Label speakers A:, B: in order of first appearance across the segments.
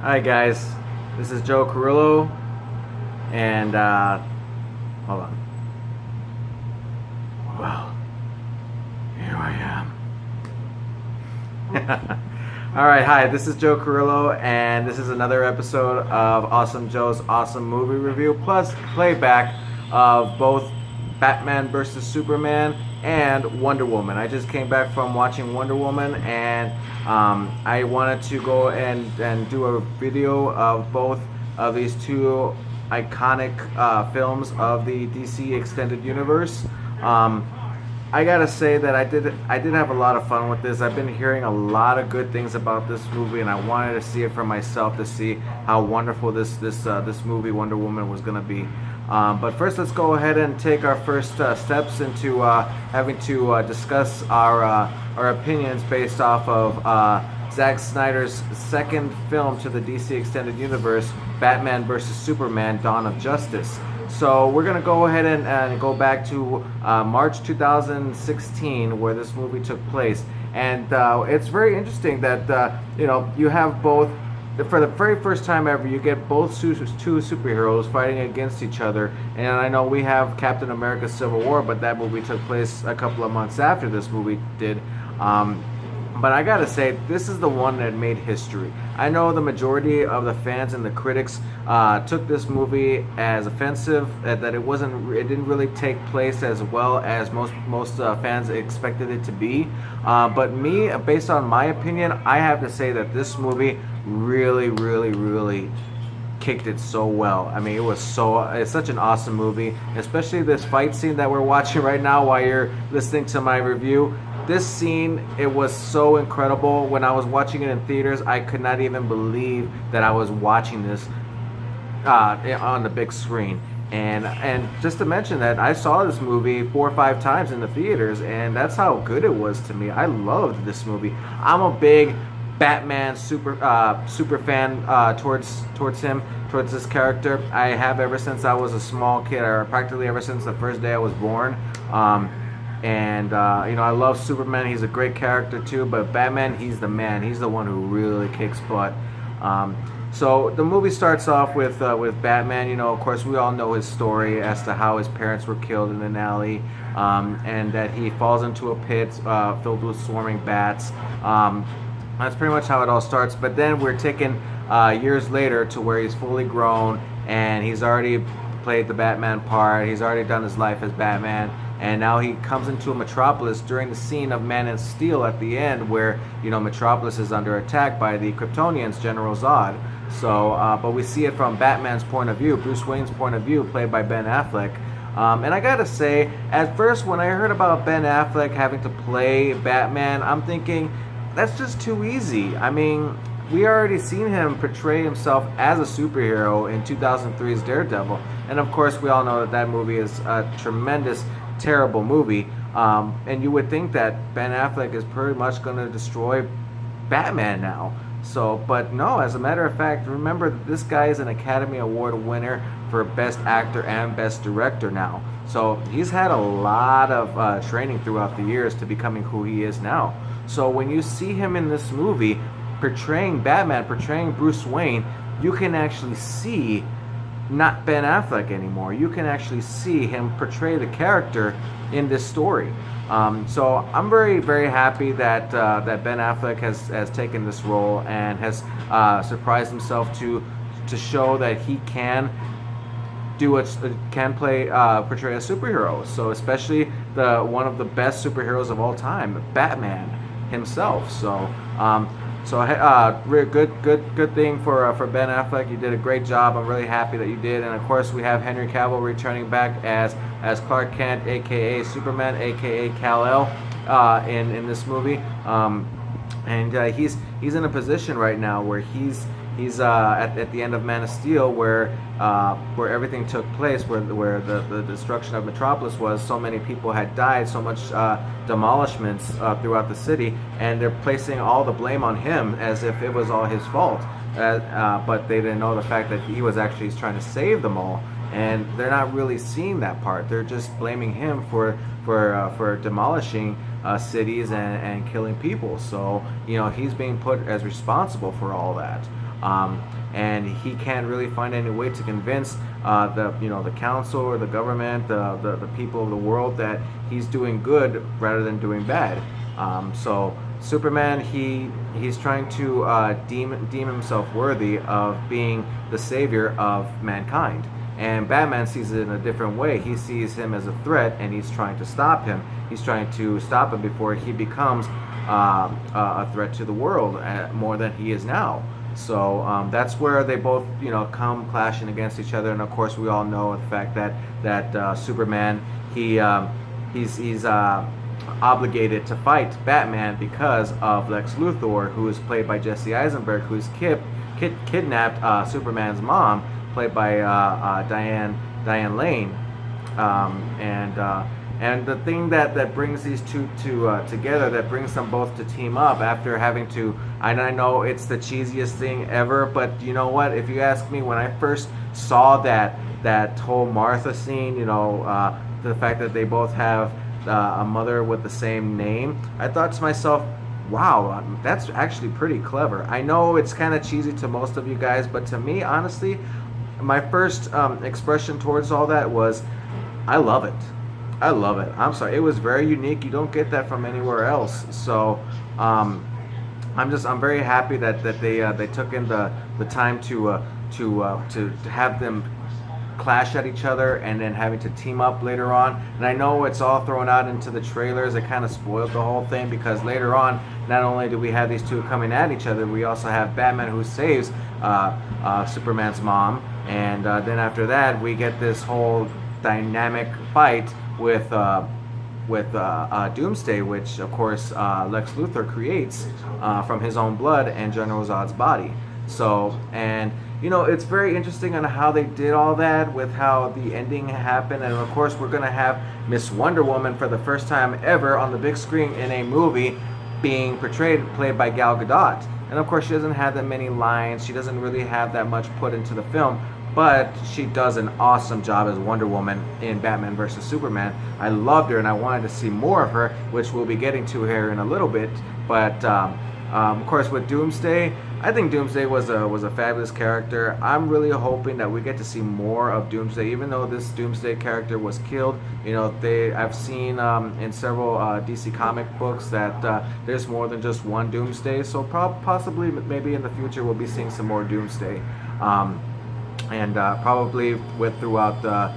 A: Hi guys, this is Joe Carrillo, and hold on. Well, here I am. All right, hi. This is Joe Carrillo, and this is another episode of Awesome Joe's Awesome Movie Review plus playback of both Batman vs Superman and Wonder Woman. I just came back from watching Wonder Woman, and I wanted to go and do a video of both of these two iconic films of the DC Extended Universe. I gotta say that I did have a lot of fun with this. I've been hearing a lot of good things about this movie, and I wanted to see it for myself to see how wonderful this movie Wonder Woman was gonna be. But first, let's go ahead and take our first steps into having to discuss our opinions based off of Zack Snyder's second film to the DC Extended Universe, Batman vs Superman: Dawn of Justice. So we're going to go ahead and go back to March 2016, where this movie took place. And it's very interesting that, you have both, for the very first time ever, you get both two superheroes fighting against each other. And I know we have Captain America Civil War, but that movie took place a couple of months after this movie did. But I gotta say, this is the one that made history. I know the majority of the fans and the critics took this movie as offensive, that it didn't really take place as well as most fans expected it to be. But me, based on my opinion, I have to say that this movie really kicked it so well. I mean, it's such an awesome movie, especially this fight scene that we're watching right now while you're listening to my review. This scene, it was so incredible. When I was watching it in theaters, I could not even believe that I was watching this on the big screen. And just to mention that I saw this movie 4 or 5 times in the theaters, and that's how good it was to me. I loved this movie. I'm a big Batman super fan towards this character. I have ever since I was a small kid, or practically ever since the first day I was born. I love Superman. He's a great character too, but Batman, he's the man. He's the one who really kicks butt. So the movie starts off with Batman. Of course, we all know his story as to how his parents were killed in an alley, and that he falls into a pit filled with swarming bats. That's pretty much how it all starts. But then we're taken years later to where he's fully grown, and he's already played the Batman part. He's already done his life as Batman. And now he comes into Metropolis during the scene of Man of Steel at the end, where Metropolis is under attack by the Kryptonians, General Zod. So, but we see it from Batman's point of view, Bruce Wayne's point of view, played by Ben Affleck. And I gotta say, at first when I heard about Ben Affleck having to play Batman, I'm thinking that's just too easy. I mean, we already seen him portray himself as a superhero in 2003's Daredevil, and of course we all know that movie is a tremendous, terrible movie, and you would think that Ben Affleck is pretty much going to destroy Batman now. So, but no, as a matter of fact, remember that this guy is an Academy Award winner for Best Actor and Best Director now. So he's had a lot of training throughout the years to becoming who he is now. So when you see him in this movie portraying Batman, portraying Bruce Wayne, you can actually see not Ben Affleck anymore. You can actually see him portray the character in this story. So I'm very happy that Ben Affleck has taken this role and has surprised himself to show that he can portray a superhero. So especially one of the best superheroes of all time, Batman himself. So. Really good thing for Ben Affleck. You did a great job. I'm really happy that you did. And of course, we have Henry Cavill returning back as Clark Kent, aka Superman, aka Kal-El, in this movie. He's in a position right now where he's at the end of Man of Steel, where everything took place, where the destruction of Metropolis was. So many people had died, so much demolishments throughout the city, and they're placing all the blame on him as if it was all his fault. But they didn't know the fact that he's trying to save them all, and they're not really seeing that part. They're just blaming him for demolishing cities and killing people. So he's being put as responsible for all that. and he can't really find any way to convince the council or the government, the people of the world, that he's doing good rather than doing bad. So Superman, he's trying to deem himself worthy of being the savior of mankind. And Batman sees it in a different way. He sees him as a threat, and he's trying to stop him. He's trying to stop him before he becomes a threat to the world more than he is now. So that's where they both, come clashing against each other. And of course, we all know the fact that Superman, he's obligated to fight Batman because of Lex Luthor, who is played by Jesse Eisenberg, who's kidnapped Superman's mom, played by Diane Lane, and the thing that brings these two together, that brings them both to team up after having to, and I know it's the cheesiest thing ever, but you know what? If you ask me, when I first saw that whole Martha scene, the fact that they both have a mother with the same name, I thought to myself, wow, that's actually pretty clever. I know it's kind of cheesy to most of you guys, but to me, honestly, my first expression towards all that was, I love it. I love it. I'm sorry, it was very unique. You don't get that from anywhere else. So I'm very happy that they took in the time to have them clash at each other and then having to team up later on. And I know it's all thrown out into the trailers. It kind of spoiled the whole thing, because later on, not only do we have these two coming at each other, we also have Batman who saves Superman's mom, and then after that we get this whole dynamic fight with Doomsday, which of course Lex Luthor creates from his own blood and General Zod's body. So, and it's very interesting on how they did all that, with how the ending happened. And of course, we're going to have Miss Wonder Woman for the first time ever on the big screen in a movie, being played by Gal Gadot. And of course, she doesn't have that many lines. She doesn't really have that much put into the film, but she does an awesome job as Wonder Woman in Batman vs. Superman. I loved her, and I wanted to see more of her, which we'll be getting to here in a little bit. But of course, with Doomsday, I think Doomsday was a fabulous character. I'm really hoping that we get to see more of Doomsday, even though this Doomsday character was killed. I've seen in several DC comic books that there's more than just one Doomsday. So possibly, maybe in the future, we'll be seeing some more Doomsday. And probably throughout the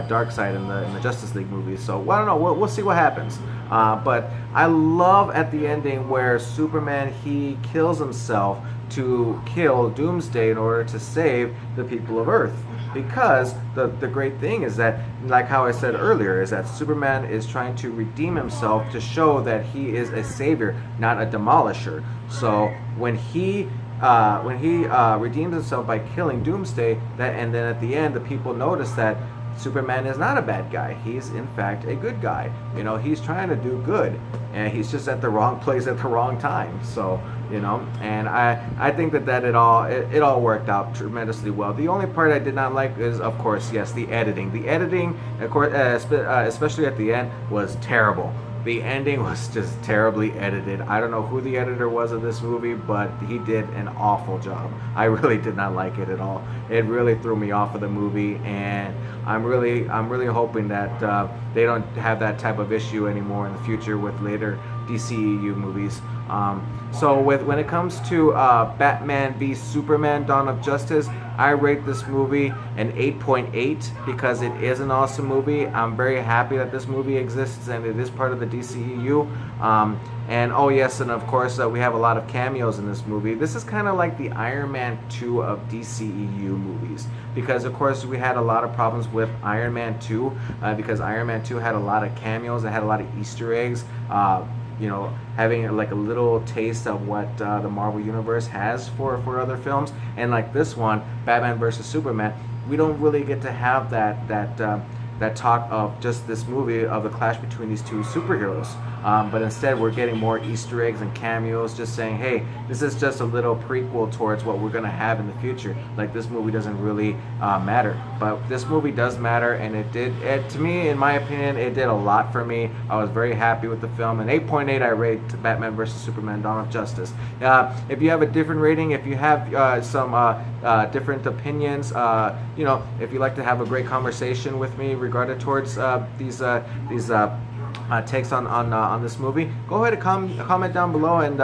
A: Darkseid in the Justice League movies. So I don't know. We'll see what happens. But I love at the ending where Superman, he kills himself to kill Doomsday in order to save the people of Earth. Because the great thing is that, like how I said earlier, is that Superman is trying to redeem himself to show that he is a savior, not a demolisher. So when he redeems himself by killing Doomsday, and then at the end the people notice that Superman is not a bad guy. He's in fact a good guy. He's trying to do good, and he's just at the wrong place at the wrong time. So and I think that it all worked out tremendously well. The only part I did not like is, of course, yes, the editing. The editing, of course, especially at the end, was terrible. The ending was just terribly edited. I don't know who the editor was of this movie, but he did an awful job. I really did not like it at all. It really threw me off of the movie, and I'm really hoping that they don't have that type of issue anymore in the future with later DCEU movies. So when it comes to Batman v Superman: Dawn of Justice, I rate this movie an 8.8 because it is an awesome movie. I'm very happy that this movie exists and it is part of the DCEU. And oh yes, and of course we have a lot of cameos in this movie. This is kind of like the Iron Man 2 of DCEU movies, because of course we had a lot of problems with Iron Man 2 because Iron Man 2 had a lot of cameos, it had a lot of Easter eggs. Having like a little taste of what the Marvel Universe has for other films. And like this one, Batman vs. Superman, we don't really get to have that talk of just this movie of the clash between these two superheroes. But instead, we're getting more Easter eggs and cameos, just saying, hey, this is just a little prequel towards what we're gonna have in the future. Like, this movie doesn't really matter, but this movie does matter, and to me, in my opinion, it did a lot for me. I was very happy with the film. An 8.8 I rate Batman vs Superman: Dawn of Justice. If you have a different rating, if you have some different opinions, if you like to have a great conversation with me regarding towards these takes on this movie, go ahead and comment down below, and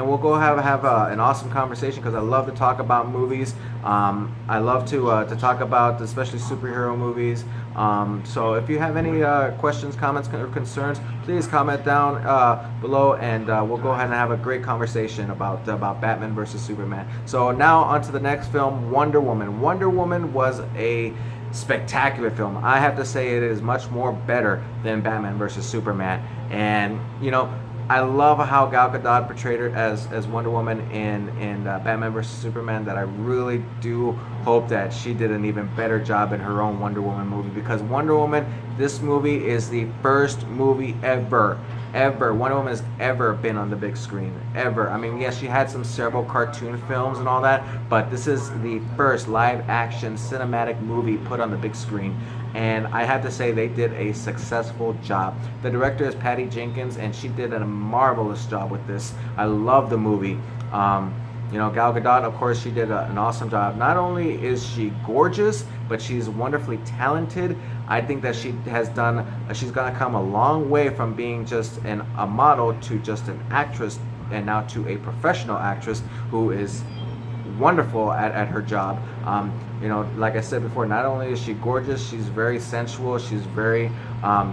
A: we'll go have an awesome conversation, because I love to talk about movies. I love to talk about especially superhero movies. So if you have any questions, comments, or concerns, please comment down below, and we'll go ahead and have a great conversation about Batman versus Superman. So now on to the next film, Wonder Woman. Wonder Woman was a spectacular film. I have to say it is much more better than Batman versus Superman. And I love how Gal Gadot portrayed her as Wonder Woman in Batman vs Superman, that I really do hope that she did an even better job in her own Wonder Woman movie, because Wonder Woman, this movie is the first movie ever Wonder Woman has ever been on the big screen, ever. I mean, yes, she had several cartoon films and all that, but this is the first live action cinematic movie put on the big screen, and I have to say they did a successful job. The director is Patty Jenkins, and she did a marvelous job with this. I love the movie. Gal Gadot, of course, she did an awesome job. Not only is she gorgeous, but she's wonderfully talented. I think that she's gonna come a long way from being just a model to just an actress, and now to a professional actress who is wonderful at her job. Like I said before, not only is she gorgeous, she's very sensual, she's very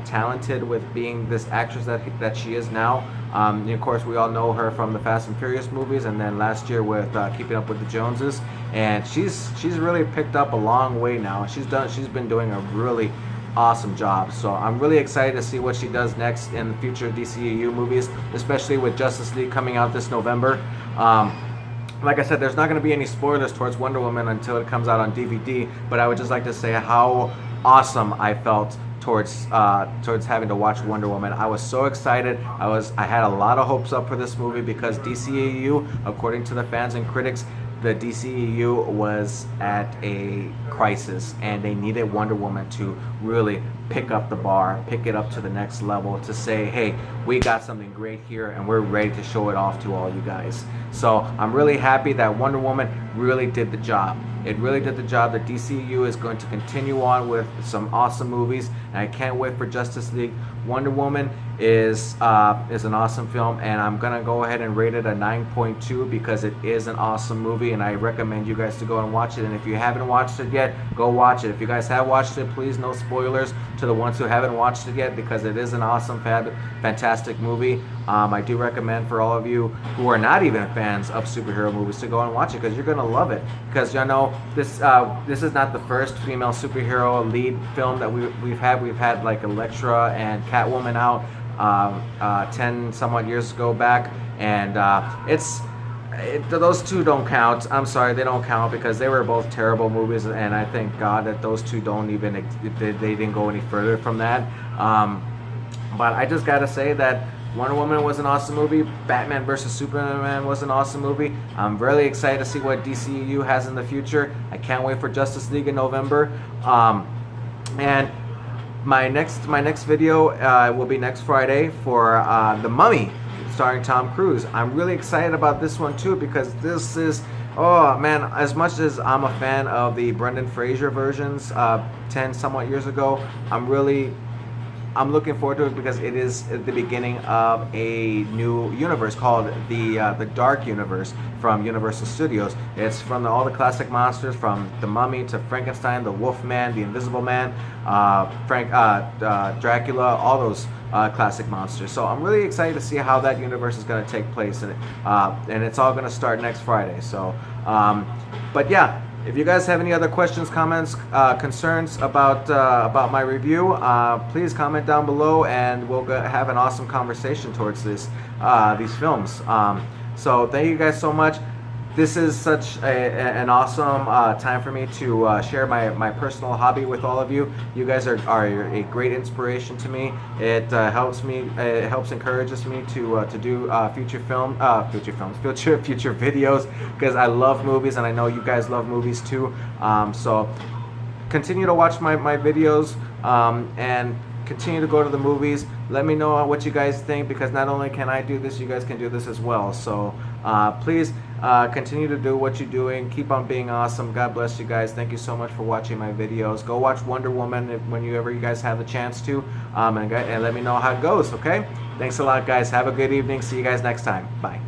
A: talented with being this actress that she is now. Of course, we all know her from the Fast and Furious movies, and then last year with Keeping Up with the Joneses, and she's really picked up a long way now. She's been doing a really awesome job. So I'm really excited to see what she does next in future DCEU movies, especially with Justice League coming out this November. Like I said, there's not going to be any spoilers towards Wonder Woman until it comes out on DVD, but I would just like to say how awesome I felt towards having to watch Wonder Woman. I was so excited. I had a lot of hopes up for this movie, because DCEU, according to the fans and critics, the DCEU was at a crisis, and they needed Wonder Woman to really pick up the bar, pick it up to the next level, to say, hey, we got something great here, and we're ready to show it off to all you guys. So I'm really happy that Wonder Woman really did the job. It really did the job. The DCU is going to continue on with some awesome movies, and I can't wait for Justice League. Wonder Woman is an awesome film, and I'm gonna go ahead and rate it a 9.2 because it is an awesome movie, and I recommend you guys to go and watch it. And if you haven't watched it yet, go watch it. If you guys have watched it, please no spoilers to the ones who haven't watched it yet, because it is an awesome, fantastic movie. I do recommend for all of you who are not even fans of superhero movies to go and watch it, because you're gonna love it. Because this is not the first female superhero lead film that we've had. We've had like Elektra and Catwoman out 10 somewhat years ago back, and those two don't count. I'm sorry, they don't count, because they were both terrible movies, and I thank God that those two they didn't go any further from that. But I just gotta say that Wonder Woman was an awesome movie. Batman vs Superman was an awesome movie. I'm really excited to see what DCEU has in the future. I can't wait for Justice League in November. And my next video will be next Friday for The Mummy, starring Tom Cruise. I'm really excited about this one too, because this is, oh man, as much as I'm a fan of the Brendan Fraser versions 10 somewhat years ago, I'm looking forward to it, because it is the beginning of a new universe called the Dark Universe from Universal Studios. It's from all the classic monsters, from the Mummy to Frankenstein, the Wolfman, the Invisible Man, Dracula, all those classic monsters. So I'm really excited to see how that universe is going to take place, and it's all going to start next Friday. So, but yeah. If you guys have any other questions, comments, concerns about my review, please comment down below, and we'll have an awesome conversation towards these films. So thank you guys so much. this is such an awesome time for me to share my personal hobby with all of you. You guys are a great inspiration to me. It helps me. It helps encourages me to do future videos, because I love movies and I know you guys love movies too. So continue to watch my videos, and continue to go to the movies. Let me know what you guys think, because not only can I do this, you guys can do this as well. So please continue to do what you're doing. Keep on being awesome. God bless you guys. Thank you so much for watching my videos. Go watch Wonder Woman whenever you guys have the chance to, and let me know how it goes, okay? Thanks a lot, guys. Have a good evening. See you guys next time. Bye.